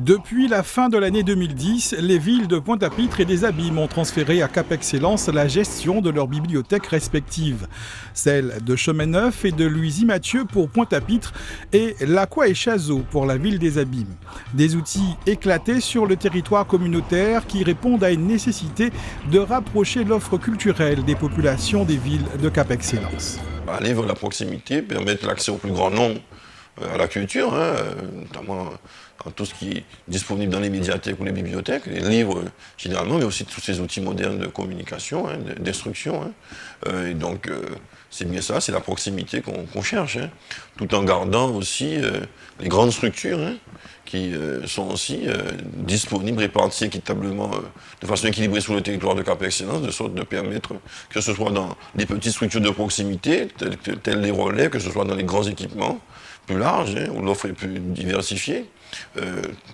Depuis la fin de l'année 2010, les villes de Pointe-à-Pitre et des Abîmes ont transféré à Cap Excellence la gestion de leurs bibliothèques respectives. Celles de Chemin-Neuf et de Louisy-Mathieu pour Pointe-à-Pitre et Lacroix et Chazot pour la ville des Abîmes. Des outils éclatés sur le territoire communautaire qui répondent à une nécessité de rapprocher l'offre culturelle des populations des villes de Cap Excellence. Aller vers la proximité, permettre l'accès au plus grand nombre à la culture, notamment en tout ce qui est disponible dans les médiathèques ou les bibliothèques, les livres généralement, mais aussi tous ces outils modernes de communication, d'instruction. Et donc, c'est bien ça, c'est la proximité qu'on cherche, tout en gardant aussi les grandes structures qui sont aussi disponibles, réparties équitablement, de façon équilibrée sur le territoire de Cap Excellence, de sorte de permettre que ce soit dans des petites structures de proximité, telles les relais, que ce soit dans les grands équipements plus larges, où l'offre est plus diversifiée,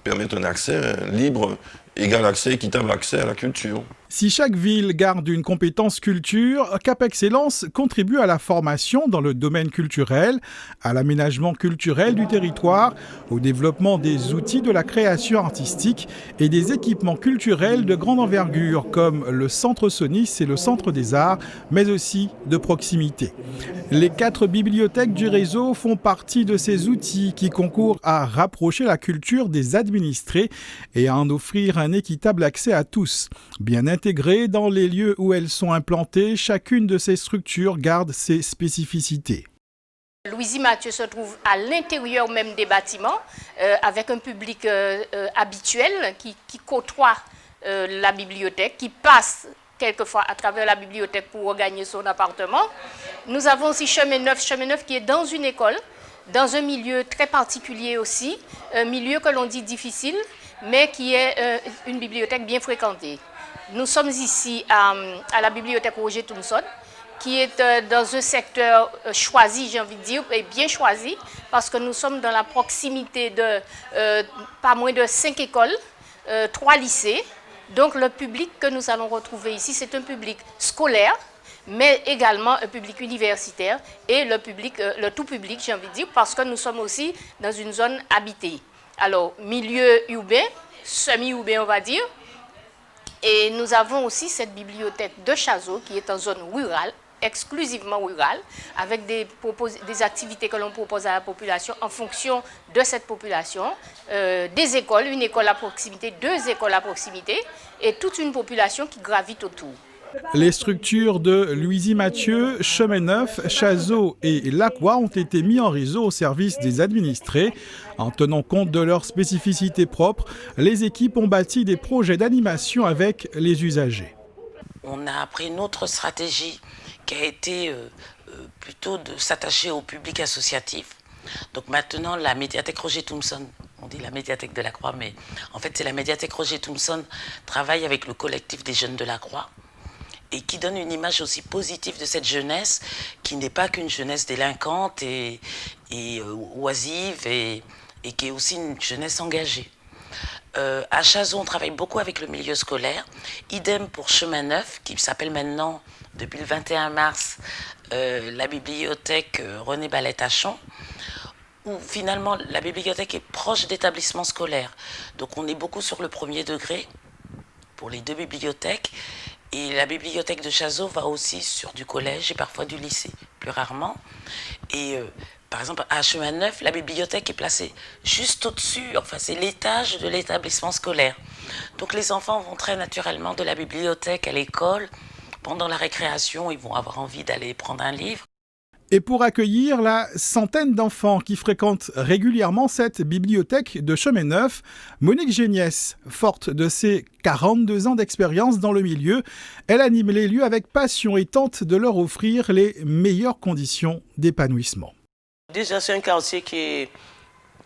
permettre un accès libre, égal accès, équitable accès à la culture. Si chaque ville garde une compétence culture, Cap Excellence contribue à la formation dans le domaine culturel, à l'aménagement culturel du territoire, au développement des outils de la création artistique et des équipements culturels de grande envergure comme le Centre Sonis et le Centre des Arts, mais aussi de proximité. Les 4 bibliothèques du réseau font partie de ces outils qui concourent à rapprocher la culture des administrés et à en offrir un équitable accès à tous. Bien intégrées dans les lieux où elles sont implantées, chacune de ces structures garde ses spécificités. Louisy-Mathieu se trouve à l'intérieur même des bâtiments, avec un public habituel qui côtoie la bibliothèque, qui passe quelquefois à travers la bibliothèque pour regagner son appartement. Nous avons aussi Chemin-Neuf qui est dans une école, dans un milieu très particulier aussi, un milieu que l'on dit difficile, mais qui est une bibliothèque bien fréquentée. Nous sommes ici à la bibliothèque Roger Thompson, qui est dans un secteur choisi, j'ai envie de dire, et bien choisi, parce que nous sommes dans la proximité de pas moins de 5 écoles, 3 lycées. Donc le public que nous allons retrouver ici, c'est un public scolaire, mais également un public universitaire et le tout public, j'ai envie de dire, parce que nous sommes aussi dans une zone habitée. Alors, milieu urbain, semi-urbain, on va dire. Et nous avons aussi cette bibliothèque de Chazot qui est en zone rurale, exclusivement rurale, avec des activités que l'on propose à la population en fonction de cette population, des écoles, une école à proximité, 2 écoles à proximité, et toute une population qui gravite autour. Les structures de Louisy-Mathieu, Chemin-Neuf, Chazot et Lacroix ont été mis en réseau au service des administrés. En tenant compte de leurs spécificités propres, les équipes ont bâti des projets d'animation avec les usagers. On a pris une autre stratégie qui a été plutôt de s'attacher au public associatif. Donc maintenant, la médiathèque Roger Thompson, on dit la médiathèque de Lacroix, mais en fait c'est la médiathèque Roger Thompson, travaille avec le collectif des jeunes de Lacroix et qui donne une image aussi positive de cette jeunesse qui n'est pas qu'une jeunesse délinquante et oisive et qui est aussi une jeunesse engagée. À Chazot, on travaille beaucoup avec le milieu scolaire. Idem pour Chemin-Neuf, qui s'appelle maintenant, depuis le 21 mars, la bibliothèque René Ballet-Tachon, où finalement la bibliothèque est proche d'établissements scolaires. Donc on est beaucoup sur le premier degré pour les 2 bibliothèques. Et la bibliothèque de Chazot va aussi sur du collège et parfois du lycée, plus rarement. Et par exemple, à Chemin-Neuf, la bibliothèque est placée juste au-dessus, enfin c'est l'étage de l'établissement scolaire. Donc les enfants vont très naturellement de la bibliothèque à l'école. Pendant la récréation, ils vont avoir envie d'aller prendre un livre. Et pour accueillir la centaine d'enfants qui fréquentent régulièrement cette bibliothèque de Chemin-Neuf, Monique Géniès, forte de ses 42 ans d'expérience dans le milieu, elle anime les lieux avec passion et tente de leur offrir les meilleures conditions d'épanouissement. Déjà, c'est un quartier qui est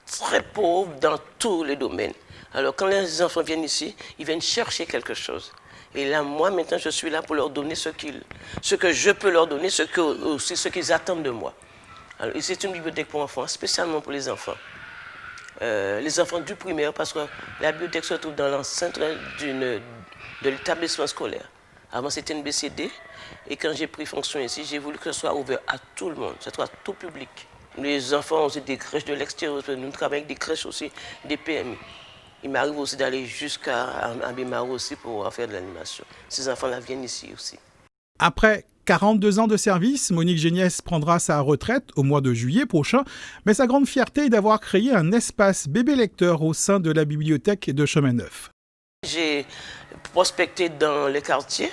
très pauvre dans tous les domaines. Alors, quand les enfants viennent ici, ils viennent chercher quelque chose. Et là, moi, maintenant, je suis là pour leur donner ce que je peux leur donner, aussi ce qu'ils attendent de moi. Alors, c'est une bibliothèque pour enfants, spécialement pour les enfants. Les enfants du primaire, parce que la bibliothèque se trouve dans l'enceinte de l'établissement scolaire. Avant, c'était une BCD. Et quand j'ai pris fonction ici, j'ai voulu que ce soit ouvert à tout le monde, que ce soit à tout public. Les enfants ont aussi des crèches de l'extérieur. Nous travaillons avec des crèches aussi, des PMI. Il m'arrive aussi d'aller jusqu'à Bémaro aussi pour faire de l'animation. Ces enfants-là viennent ici aussi. Après 42 ans de service, Monique Géniès prendra sa retraite au mois de juillet prochain, mais sa grande fierté est d'avoir créé un espace bébé lecteur au sein de la bibliothèque de Chemin Neuf. J'ai prospecté dans les quartiers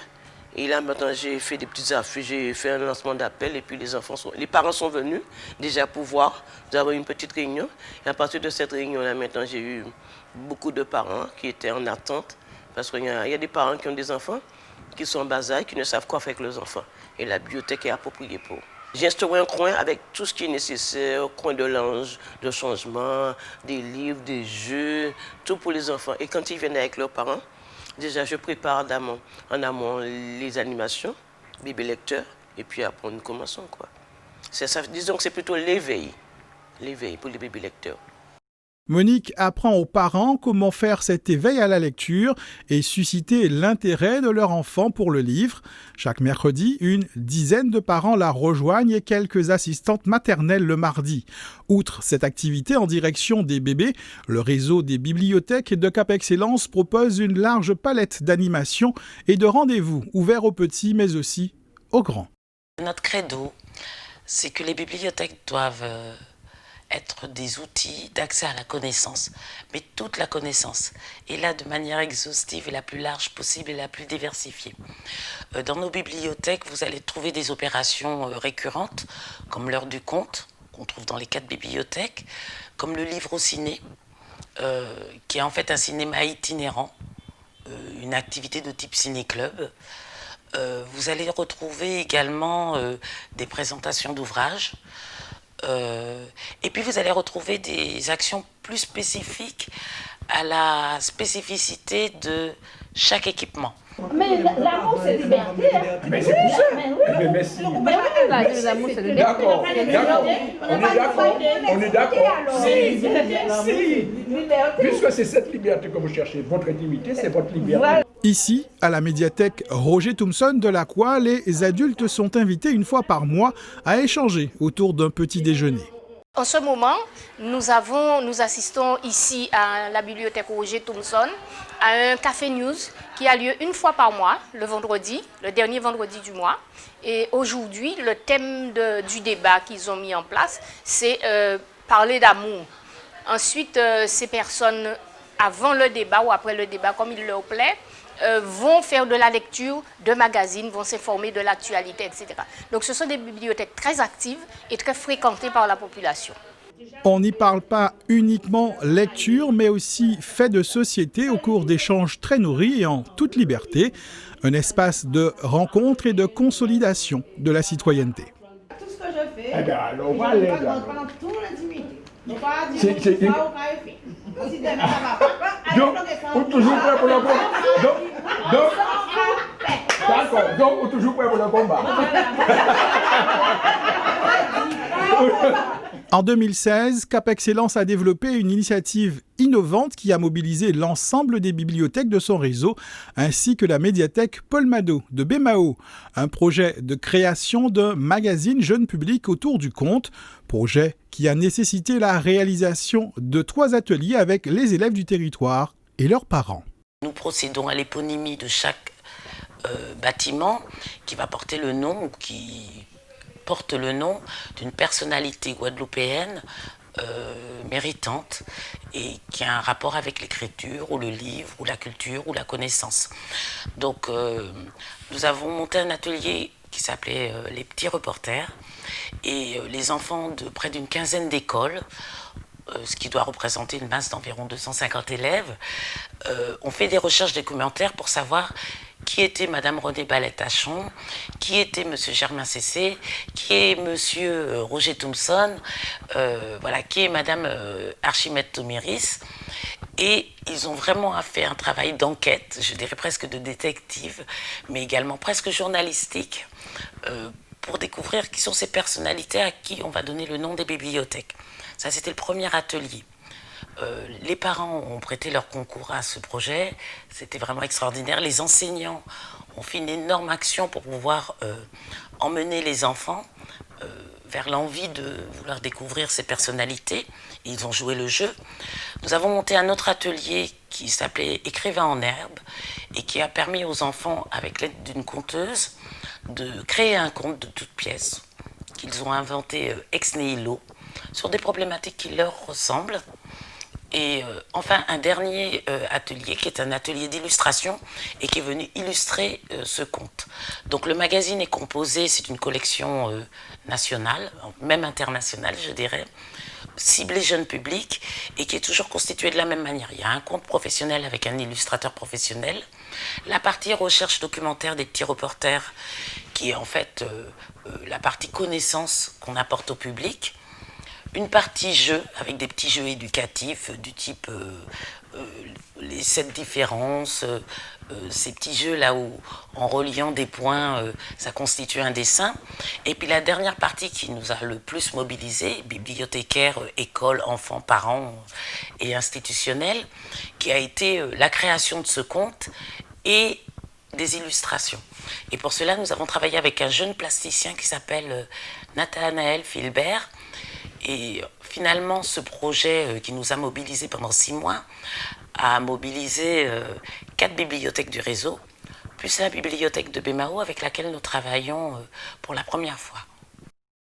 et là maintenant j'ai fait des petites affiches, j'ai fait un lancement d'appel et puis les parents sont venus déjà pour voir. Nous avons eu une petite réunion et à partir de cette réunion-là maintenant j'ai eu beaucoup de parents qui étaient en attente parce qu'il y a des parents qui ont des enfants qui sont en bas âge, qui ne savent quoi faire avec leurs enfants. Et la bibliothèque est appropriée pour eux. J'ai instauré un coin avec tout ce qui est nécessaire, coin de linge, de changement, des livres, des jeux, tout pour les enfants. Et quand ils viennent avec leurs parents, déjà je prépare en amont les animations, bébé lecteur, et puis après nous commençons, quoi. Disons que c'est plutôt l'éveil pour les bébés lecteurs. Monique apprend aux parents comment faire cet éveil à la lecture et susciter l'intérêt de leur enfant pour le livre. Chaque mercredi, une dizaine de parents la rejoignent et quelques assistantes maternelles le mardi. Outre cette activité en direction des bébés, le réseau des bibliothèques de Cap Excellence propose une large palette d'animations et de rendez-vous ouverts aux petits mais aussi aux grands. Notre credo, c'est que les bibliothèques doivent être des outils d'accès à la connaissance, mais toute la connaissance, et là de manière exhaustive et la plus large possible et la plus diversifiée. Dans nos bibliothèques, vous allez trouver des opérations récurrentes, comme l'heure du conte, qu'on trouve dans les 4 bibliothèques, comme le livre au ciné, qui est en fait un cinéma itinérant, une activité de type ciné-club. Vous allez retrouver également des présentations d'ouvrages, et puis vous allez retrouver des actions plus spécifiques à la spécificité de chaque équipement. Mais l'amour, c'est liberté. Hein. Mais c'est pour ça. Mais merci. L'amour, c'est liberté. D'accord. On est d'accord. Si. Puisque c'est cette liberté que vous cherchez, votre intimité, c'est votre liberté. Ici, à la médiathèque Roger Thompson de Lacroix, les adultes sont invités une fois par mois à échanger autour d'un petit déjeuner. En ce moment, nous assistons ici à la bibliothèque Roger Thompson à un Café News qui a lieu une fois par mois, le vendredi, le dernier vendredi du mois. Et aujourd'hui, le thème du débat qu'ils ont mis en place, c'est parler d'amour. Ensuite, ces personnes, avant le débat ou après le débat, comme il leur plaît, vont faire de la lecture de magazines, vont s'informer de l'actualité, etc. Donc ce sont des bibliothèques très actives et très fréquentées par la population. On n'y parle pas uniquement lecture, mais aussi fait de société au cours d'échanges très nourris et en toute liberté. Un espace de rencontre et de consolidation de la citoyenneté. Tout ce que je fais, Eh bien, alors, je voilà. le fais pendant toute l'intimité. Donc, pas dire que c'est ça ou pas fait. Si demain ça va pas, Donc, on est toujours prêt pour le combat. D'accord. Donc, on est toujours prêt pour le combat. En 2016, Cap Excellence a développé une initiative innovante qui a mobilisé l'ensemble des bibliothèques de son réseau, ainsi que la médiathèque Paul Mado de Bémao. Un projet de création d'un magazine jeune public autour du conte, projet qui a nécessité la réalisation de 3 ateliers avec les élèves du territoire et leurs parents. Nous procédons à l'éponymie de chaque bâtiment qui va porter le nom ou qui porte le nom d'une personnalité guadeloupéenne méritante et qui a un rapport avec l'écriture ou le livre ou la culture ou la connaissance. Donc nous avons monté un atelier qui s'appelait Les Petits Reporters et les enfants de près d'une quinzaine d'écoles, ce qui doit représenter une masse d'environ 250 élèves, ont fait des recherches documentaires pour savoir qui était Madame Renée Ballet-Tachon, qui était Monsieur Germain Cessé, qui est Monsieur Roger Thompson, qui est Madame Archimède Tomiris. Et ils ont vraiment fait un travail d'enquête, je dirais presque de détective, mais également presque journalistique, pour découvrir qui sont ces personnalités à qui on va donner le nom des bibliothèques. Ça, c'était le premier atelier. Les parents ont prêté leur concours à ce projet, c'était vraiment extraordinaire. Les enseignants on fait une énorme action pour pouvoir emmener les enfants vers l'envie de vouloir découvrir ces personnalités. Ils ont joué le jeu. Nous avons monté un autre atelier qui s'appelait Écrivain en herbe et qui a permis aux enfants, avec l'aide d'une conteuse, de créer un conte de toutes pièces qu'ils ont inventé ex nihilo sur des problématiques qui leur ressemblent. Et enfin, un dernier atelier qui est un atelier d'illustration et qui est venu illustrer ce conte. Donc le magazine est composé, c'est une collection nationale, même internationale je dirais, ciblée jeune public et qui est toujours constituée de la même manière. Il y a un conte professionnel avec un illustrateur professionnel, la partie recherche documentaire des petits reporters qui est en fait la partie connaissance qu'on apporte au public, une partie jeu avec des petits jeux éducatifs du type les 7 différences, ces petits jeux là où en reliant des points ça constitue un dessin, et puis la dernière partie qui nous a le plus mobilisés, bibliothécaires, écoles, enfants, parents et institutionnels, qui a été la création de ce conte et des illustrations. Et pour cela nous avons travaillé avec un jeune plasticien qui s'appelle Nathanaël Filbert. Et finalement, ce projet qui nous a mobilisés pendant 6 mois a mobilisé 4 bibliothèques du réseau, plus la bibliothèque de Bémao avec laquelle nous travaillons pour la première fois.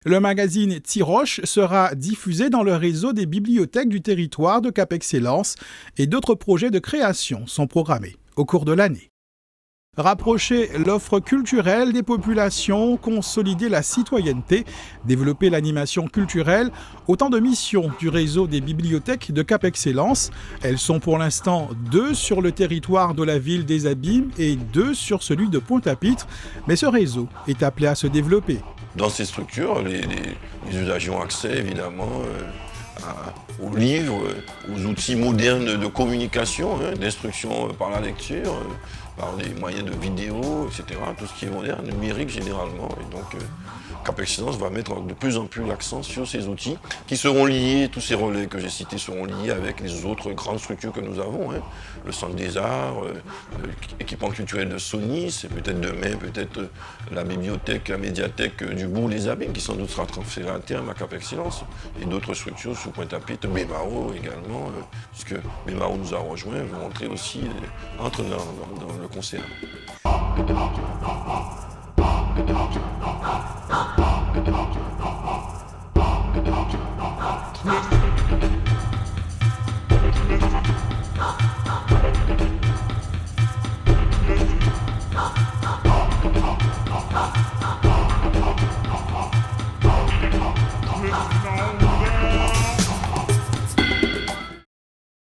Le magazine Tiroche sera diffusé dans le réseau des bibliothèques du territoire de Cap Excellence et d'autres projets de création sont programmés au cours de l'année. Rapprocher l'offre culturelle des populations, consolider la citoyenneté, développer l'animation culturelle, autant de missions du réseau des bibliothèques de Cap Excellence. Elles sont pour l'instant 2 sur le territoire de la ville des Abîmes et 2 sur celui de Pointe-à-Pitre, mais ce réseau est appelé à se développer. Dans ces structures, les usagers ont accès évidemment aux livres, aux outils modernes de communication, d'instruction par la lecture, par des moyens de vidéo, etc. Tout ce qui est moderne, numérique généralement. Et donc, Cap Excellence va mettre de plus en plus l'accent sur ces outils qui seront liés, tous ces relais que j'ai cités seront liés avec les autres grandes structures que nous avons. Le Centre des Arts, l'équipement culturel de Sony, c'est peut-être demain, peut-être la bibliothèque, la médiathèque du Bourg des Abîmes qui sans doute sera transférée à terme à Cap Excellence. Et d'autres structures sur Pointe-à-Pitre, Bémao également, puisque Bémao nous a rejoints, vont entrer aussi, entre dans le concert.